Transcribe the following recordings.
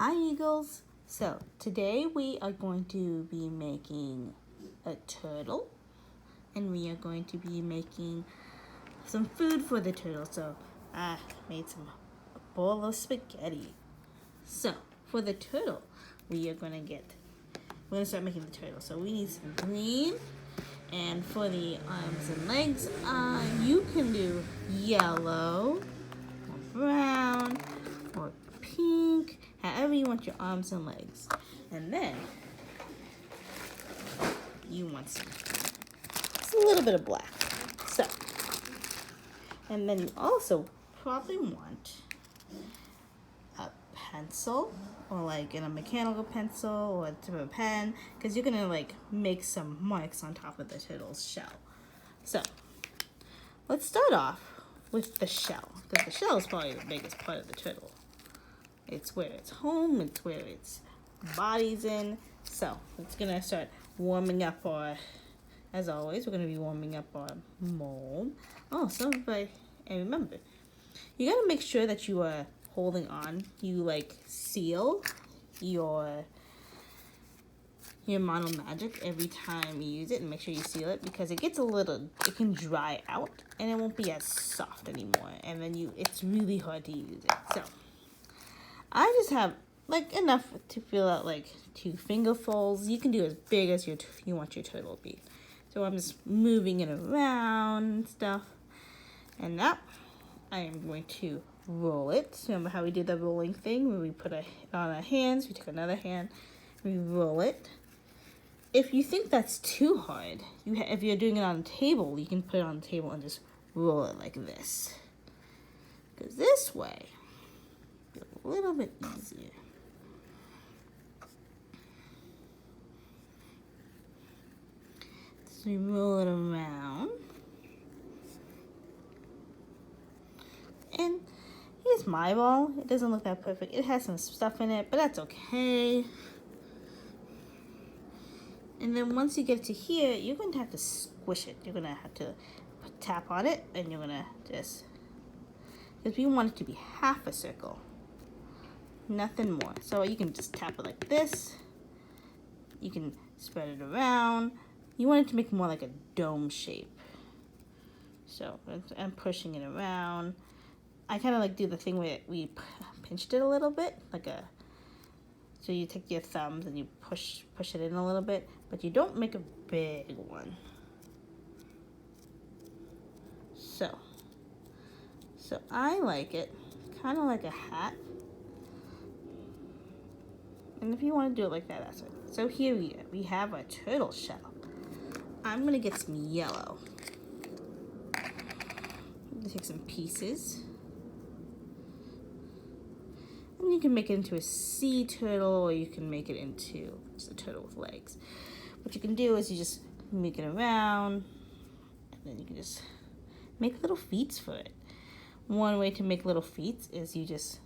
Hi Eagles! So today we are going to be making a turtle and we are going to be making some food for the turtle. So I made a bowl of spaghetti. So for the turtle we're going to start making the turtle. So we need some green, and for the arms and legs you can do yellow or brown or pink, however you want your arms and legs. And then you want just a little bit of black. So, and then you also probably want a pencil, or like a mechanical pencil or a tip of a pen, because you're gonna like make some marks on top of the turtle's shell. So let's start off with the shell, because the shell is probably the biggest part of the turtle. It's where it's home, it's where its body's in. So it's gonna start warming up our, as always, we're gonna be warming up our mold. Oh, and remember, you gotta make sure that you are holding on. You like seal your Mono Magic every time you use it, and make sure you seal it, because it can dry out and it won't be as soft anymore, and then it's really hard to use it. So I just have like enough to fill out like 2 fingerfuls. You can do as big as you want your turtle to be. So I'm just moving it around and stuff. And now I am going to roll it. Remember how we did the rolling thing where we put it on our hands, we take another hand, we roll it. If you think that's too hard, if you're doing it on a table, you can put it on the table and just roll it like this. Because this way, it's a little bit easier. So we roll it around. And here's my ball. It doesn't look that perfect. It has some stuff in it, but that's okay. And then once you get to here, you're going to have to squish it. You're going to have to tap on it, and you're going to just, because we want it to be half a circle. Nothing more. So you can just tap it like this. You can spread it around. You want it to make more like a dome shape. So I'm pushing it around. I kind of like do the thing where we pinched it a little bit, so you take your thumbs and you push it in a little bit, but you don't make a big one. So I like it kind of like a hat. And if you want to do it like that, that's it. So here we have a turtle shell. I'm going to get some yellow. I'm going to take some pieces. And you can make it into a sea turtle, or you can make it into just a turtle with legs. What you can do is you just make it around, and then you can just make little feet for it. One way to make little feet is you just,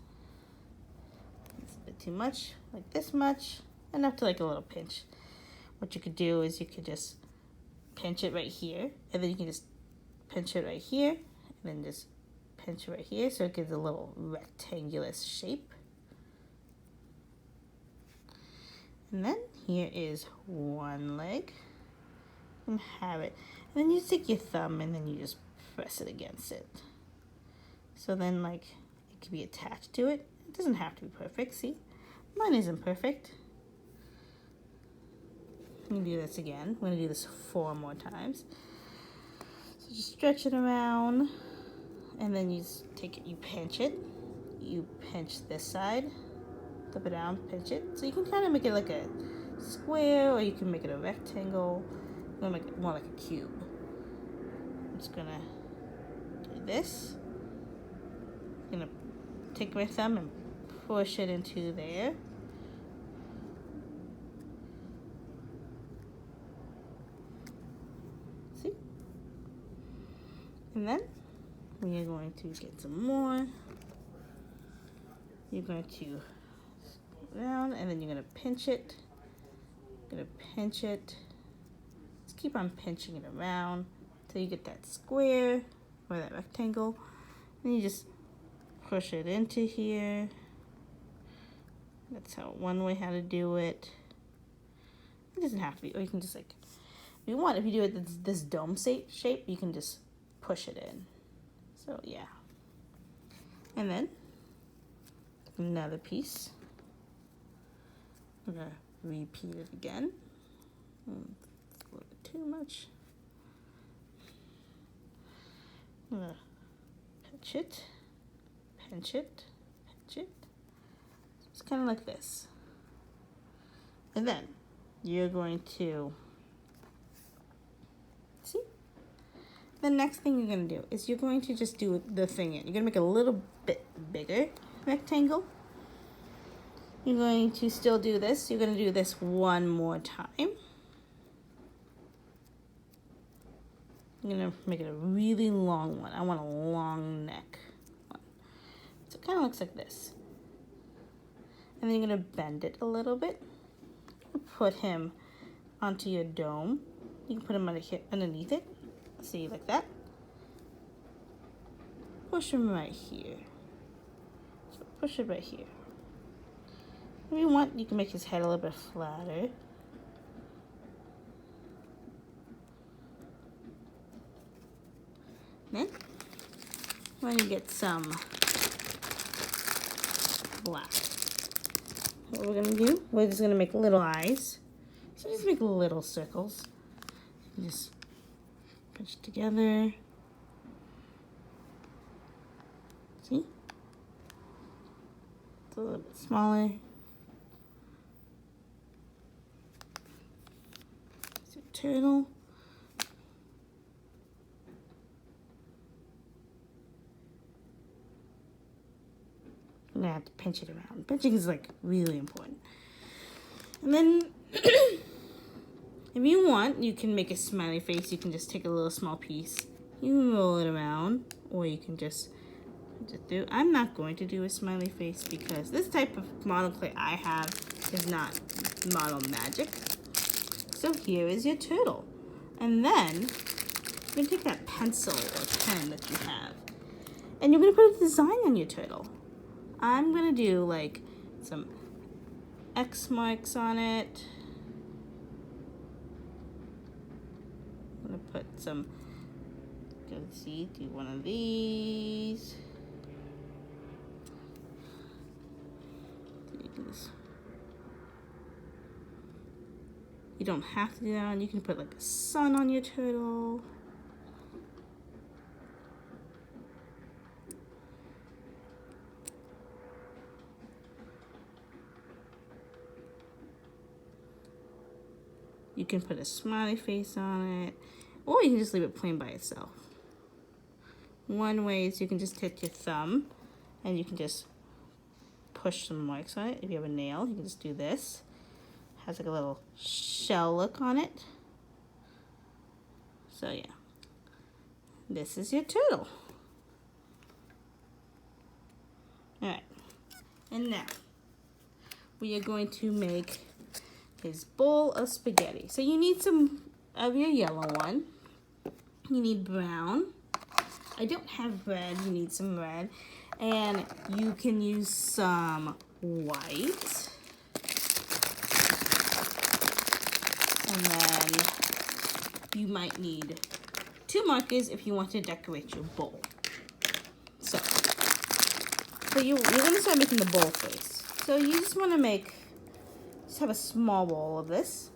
it's a bit too much, like this much, enough to like a little pinch. What you could do is you could just pinch it right here, and then you can just pinch it right here, and then just pinch it right here, so it gives a little rectangular shape. And then here is one leg. You can have it. And then you take your thumb and then you just press it against it. So then like it can be attached to it. It doesn't have to be perfect, see? Mine isn't perfect. Let me do this again. I'm going to do this 4 more times. So just stretch it around, and then you just take it, you pinch it. You pinch this side, flip it down, pinch it. So you can kind of make it like a square, or you can make it a rectangle. I'm going to make it more like a cube. I'm just going to do this. I'm going to take my thumb and push it into there. See? And then we are going to get some more. You're going to around, and then you're going to pinch it. You're going to pinch it. Just keep on pinching it around until you get that square or that rectangle. And you just push it into here. That's one way how to do it. It doesn't have to be, or you can just like, if you do it this dome shape, you can just push it in. So yeah. And then another piece. I'm gonna repeat it again. A little bit too much. I'm gonna pinch it, pinch it, pinch it. It's kind of like this. And then you're going to see. The next thing you're going to do is you're going to just do the thing in. You're going to make a little bit bigger rectangle. You're going to still do this. You're going to do this one more time. I'm going to make it a really long one. I want a long neck one. So it kind of looks like this. And then you're going to bend it a little bit. Put him onto your dome. You can put him underneath it. See, like that. Push him right here. So push it right here. If you want, you can make his head a little bit flatter. Then, when you get some black, what we're gonna do, we're just gonna make little eyes. So just make little circles. Just pinch it together. See? It's a little bit smaller. It's a turtle. I'm gonna have to pinch it around. Pinching is like really important. And then if you want, you can make a smiley face. You can just take a little small piece. You can roll it around, or you can just do. I'm not going to do a smiley face because this type of model clay I have is not Model Magic. So here is your turtle. And then you're gonna take that pencil or pen that you have, and you're gonna put a design on your turtle. I'm gonna do like some X marks on it. I'm gonna put some, let's see, do one of these. You don't have to do that one. You can put like a sun on your turtle. You can put a smiley face on it, or you can just leave it plain by itself. One way is you can just take your thumb and you can just push some marks on it. If you have a nail, you can just do this. Has like a little shell look on it. So yeah, this is your turtle. All right, and now we are going to make his bowl of spaghetti. So you need some of your yellow one. You need brown. I don't have red. You need some red. And you can use some white. And then you might need 2 markers if you want to decorate your bowl. So you're going to start making the bowl face. So you just want to have a small bowl of this,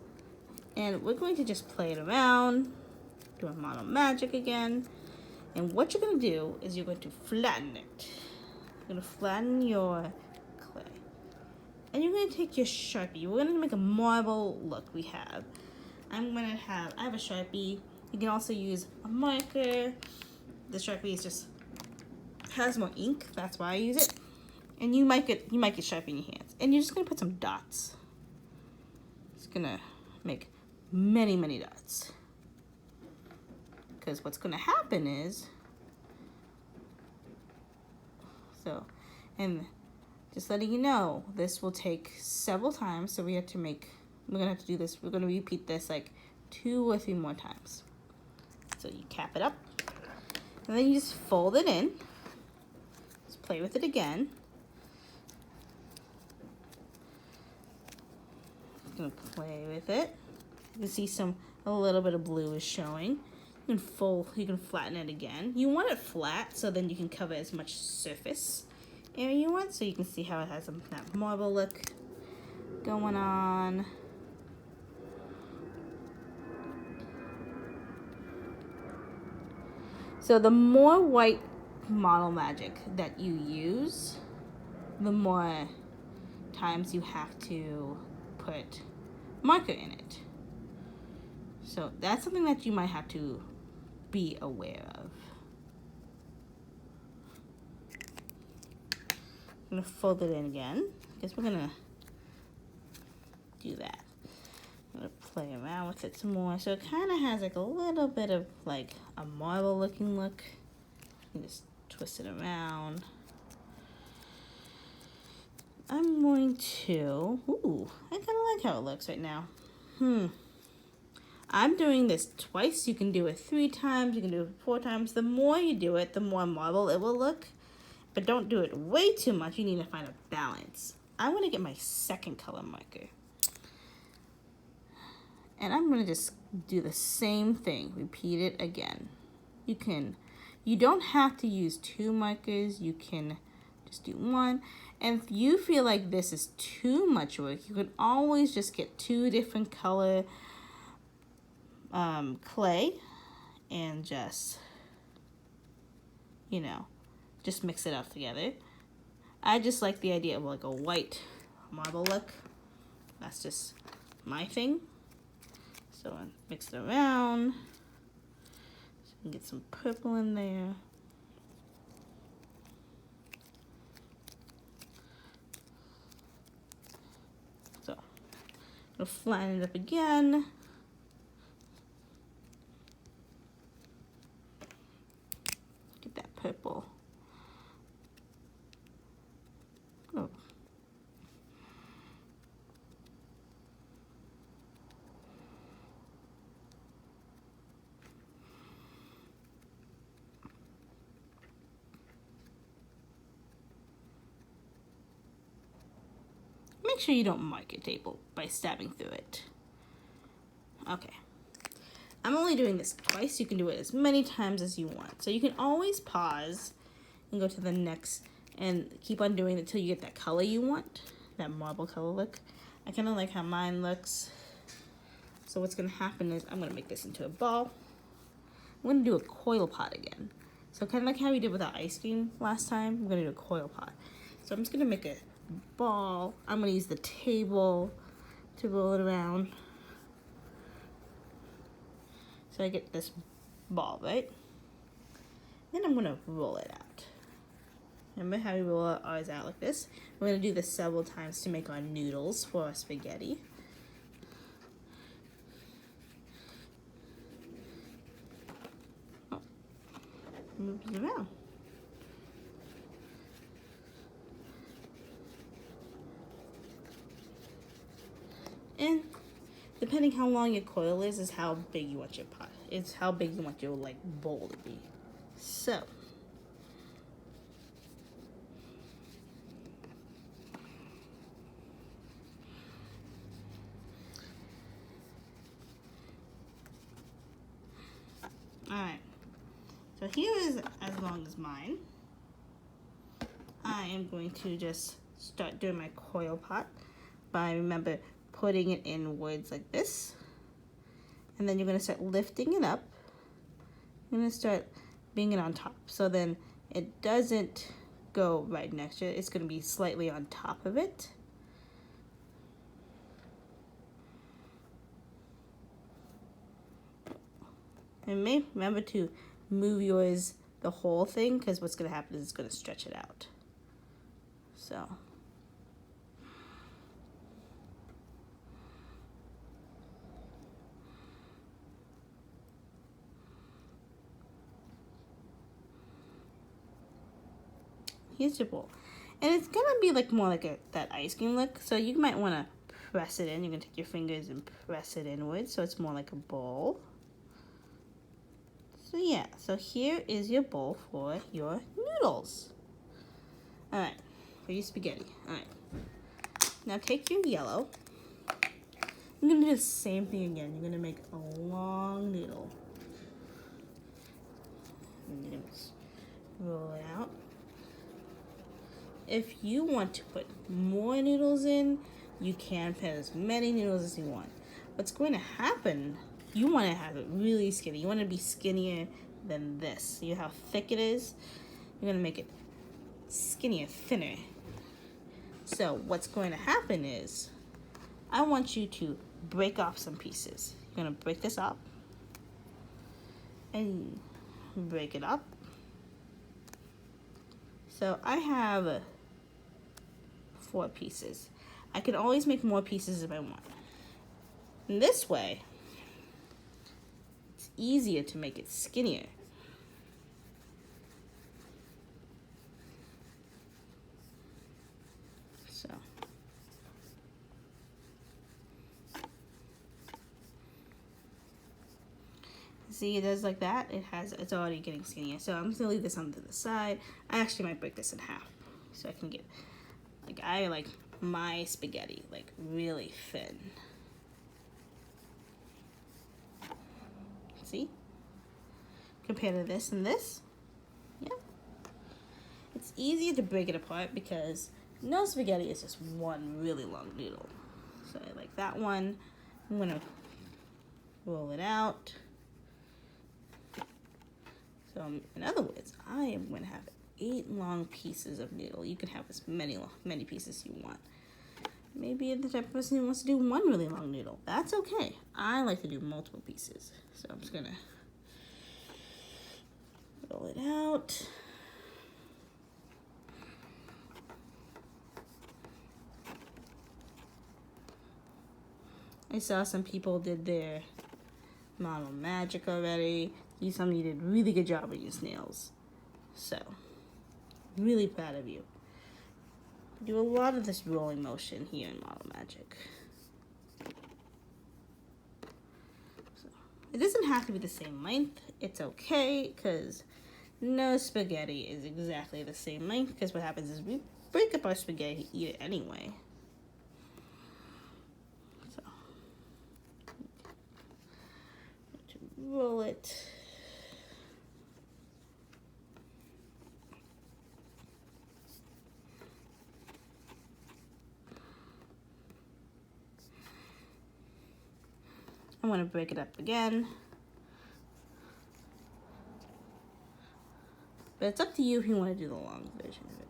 and we're going to just play it around, do a Model Magic again, and what you're going to do is you're going to flatten it. You're going to flatten your clay, and you're going to take your Sharpie. We're going to make a marble look. I have a Sharpie. You can also use a marker. The Sharpie has more ink, that's why I use it, and you might get Sharpie in your hands, and you're just going to put some dots. Gonna make many dots, because what's gonna happen is, and just letting you know, this will take several times, so we're gonna have to do this, we're gonna repeat this like 2 or 3 more times. So you cap it up, and then you just fold it in, just play with it again. gonna play with it. You can see a little bit of blue is showing. You can flatten it again. You want it flat so then you can cover as much surface area you want, so you can see how it has that marble look going on. So the more white model magic that you use, the more times you have to put marker in it. So that's something that you might have to be aware of. I'm gonna fold it in again. I guess we're gonna do that. I'm gonna play around with it some more. So it kind of has like a little bit of like a marble looking look. You just twist it around. I'm going to, I kind of like how it looks right now. I'm doing this twice. You can do it 3 times. You can do it 4 times. The more you do it, the more marble it will look. But don't do it way too much. You need to find a balance. I want to get my second color marker. And I'm going to just do the same thing. Repeat it again. You don't have to use 2 markers. You can just do 1. And if you feel like this is too much work, you can always just get 2 different color clay and just, just mix it up together. I just like the idea of like a white marble look. That's just my thing. So I mix it around. So you can get some purple in there. So I'll flatten it up again. Get that purple. Oh. Make sure you don't mark your table by stabbing through it. Okay. I'm only doing this twice. You can do it as many times as you want. So you can always pause and go to the next and keep on doing it until you get that color you want, that marble color look. I kind of like how mine looks. So what's going to happen is I'm going to make this into a ball. I'm going to do a coil pot again. So kind of like how we did with our ice cream last time, I'm going to do a coil pot. So I'm just going to make a ball. I'm going to use the table to roll it around. So I get this ball, right? Then I'm going to roll it out. Remember how we roll ours out like this? We're going to do this several times to make our noodles for our spaghetti. Oh. Move it around. And depending how long your coil is how big you want your pot. It's how big you want your bowl to be. So alright. So here is as long as mine. I am going to just start doing my coil pot by, remember, putting it inwards like this. And then you're going to start lifting it up. You're going to start being it on top. So then it doesn't go right next to it. It's going to be slightly on top of it. And remember to move yours the whole thing, because what's going to happen is it's going to stretch it out. So here's your bowl. And it's going to be more like that ice cream look. So you might want to press it in. You're going to take your fingers and press it inwards so it's more like a bowl. So yeah, so here is your bowl for your noodles. Alright, for your spaghetti. Alright. Now take your yellow You're gonna do the same thing again. You're gonna make a long noodle. And you're gonna roll it out. If you want to put more noodles in, you can put as many noodles as you want. What's going to happen, you want to have it really skinny. You want to be skinnier than this. See how thick it is? You're going to make it skinnier, thinner. So what's going to happen is, I want you to break off some pieces. You're going to break this up and break it up. So I have 4 pieces. I can always make more pieces if I want. And this way, it's easier to make it skinnier. So, see, it does like that. It's already getting skinnier. So I'm just gonna leave this on to the side. I actually might break this in half so I can get, like, I like my spaghetti like really thin. See? Compared to this and this. Yeah. It's easier to break it apart because no spaghetti is just one really long noodle. So I like that one. I'm gonna roll it out. So in other words, I am gonna have 8 long pieces of noodle. You can have as many pieces as you want. Maybe you're the type of person who wants to do one really long noodle. That's okay. I like to do multiple pieces. So I'm just gonna roll it out. I saw some people did their model magic already. Some of you did a really good job with your snails. So, really proud of you. Do a lot of this rolling motion here in Model Magic. So, it doesn't have to be the same length. It's okay, because no spaghetti is exactly the same length, because what happens is we break up our spaghetti to eat it anyway. So, roll it. I'm going to break it up again. But it's up to you if you want to do the long version of it.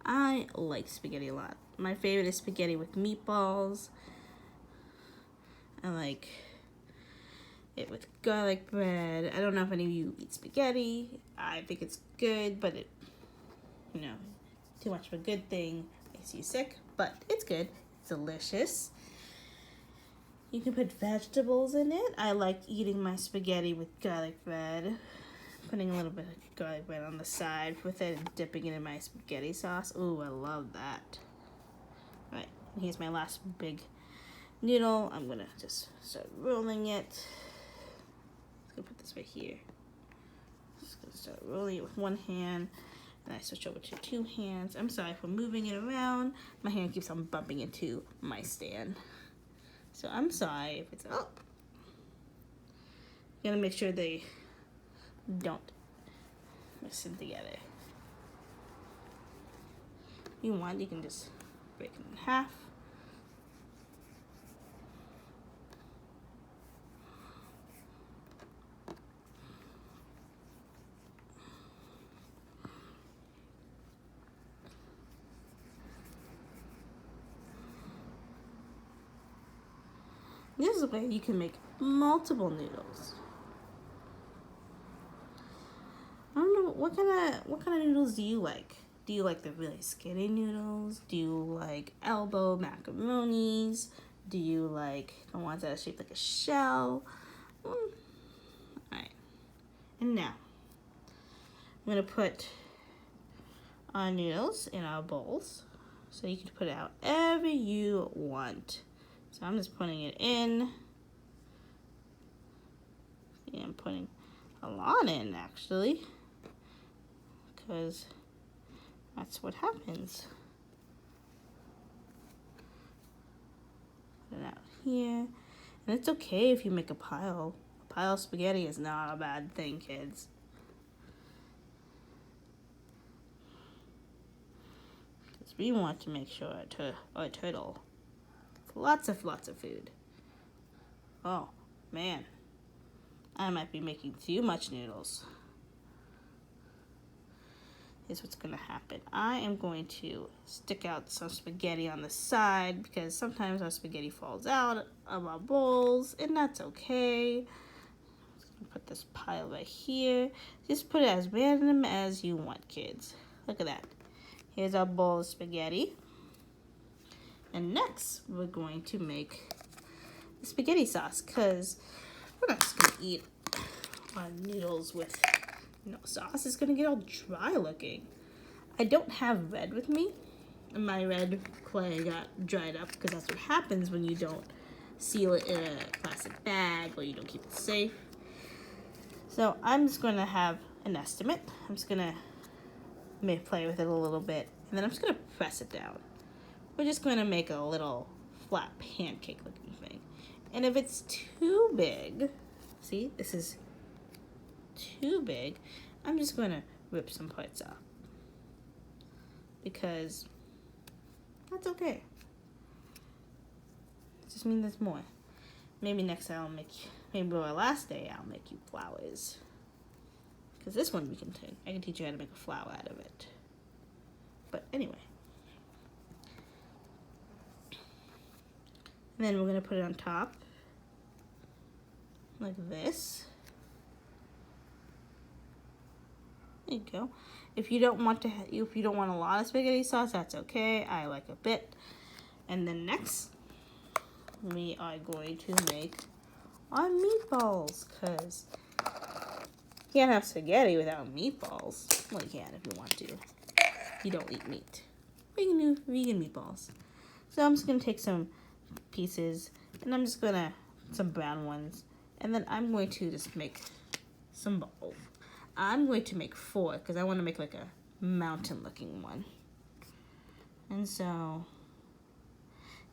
I like spaghetti a lot. My favorite is spaghetti with meatballs. I like it with garlic bread. I don't know if any of you eat spaghetti. I think it's good, but it, too much of a good thing makes you sick. But it's good. It's delicious. You can put vegetables in it. I like eating my spaghetti with garlic bread. Putting a little bit of garlic bread on the side with it and dipping it in my spaghetti sauce. Ooh, I love that. All right, and here's my last big noodle. I'm gonna just start rolling it. Let's go put this right here. Just gonna start rolling it with one hand, and I switch over to 2 hands. I'm sorry for moving it around. My hand keeps on bumping into my stand. So I'm sorry if it's up. You gotta make sure they don't mix them together. If you want, you can just break them in half. This is a way you can make multiple noodles. I don't know, what kind of noodles do you like? Do you like the really skinny noodles? Do you like elbow macaronis? Do you like the ones that are shaped like a shell? Alright. And now, I'm going to put our noodles in our bowls. So you can put it however you want. So I'm just putting it in. See, I'm putting a lot in, actually, because that's what happens. it out here. And it's okay if you make a pile. A pile of spaghetti is not a bad thing, kids. Because we want to make sure our turtle lots of food. Oh, man. I might be making too much noodles. Here's what's going to happen. I am going to stick out some spaghetti on the side because sometimes our spaghetti falls out of our bowls, and that's okay. Put this pile right here. Just put it as random as you want, kids. Look at that. Here's our bowl of spaghetti. And next, we're going to make the spaghetti sauce because we're not just going to eat our noodles with no sauce. It's going to get all dry looking. I don't have red with me. My red clay got dried up because that's what happens when you don't seal it in a plastic bag or you don't keep it safe. So I'm just going to have an estimate. I'm just going to play with it a little bit, and then I'm just going to press it down. We're just going to make a little flat pancake looking thing. And if it's too big, see, this is too big, I'm just going to rip some parts off. Because that's okay. It just means there's more. Maybe next time maybe our last day I'll make you flowers. Because this one I can teach you how to make a flower out of it. But anyway. And then we're going to put it on top. Like this. There you go. If you don't want a lot of spaghetti sauce, that's okay. I like a bit. And then next, we are going to make our meatballs, because you can't have spaghetti without meatballs. Well, you can if you want to. You don't eat meat. We can do vegan meatballs. So I'm just going to take some pieces, and I'm just going to, some brown ones, and then I'm going to just make some balls. I'm going to make 4 because I want to make like a mountain looking one. And so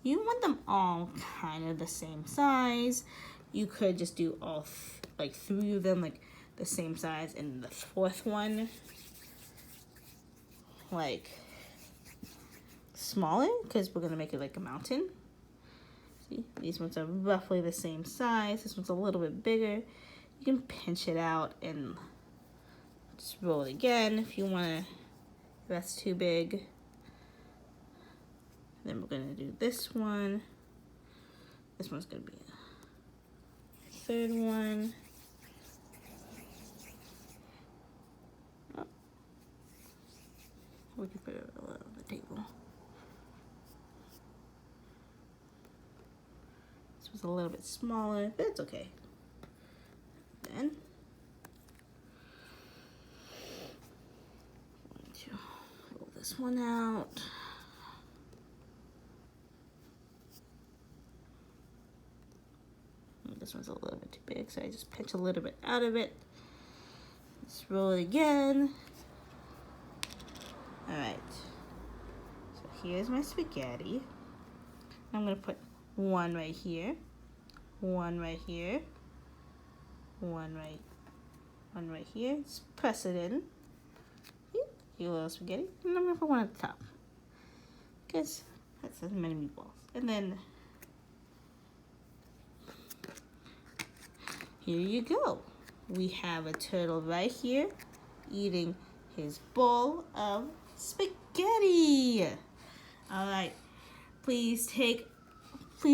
you want them all kind of the same size. You could just do all like 3 of them like the same size, and the 4th one like smaller because we're going to make it like a mountain. See, these ones are roughly the same size. This one's a little bit bigger. You can pinch it out and just roll it again if you want to, if that's too big. Then we're going to do this one. This one's going to be a 3rd one. Oh. We can put it on the table. This was a little bit smaller, but it's okay. Then roll this one out. This one's a little bit too big, so I just pinch a little bit out of it. Let's roll it again. Alright. So here's my spaghetti. I'm going to put one right here. One right here. One right here. Just press it in. Your little spaghetti. And I'm going to put one at the top. Because that's as many meatballs. And then here you go. We have a turtle right here eating his bowl of spaghetti. All right. Please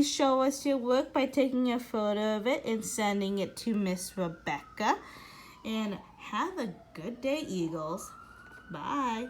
show us your work by taking a photo of it and sending it to Miss Rebecca. And have a good day, Eagles. Bye.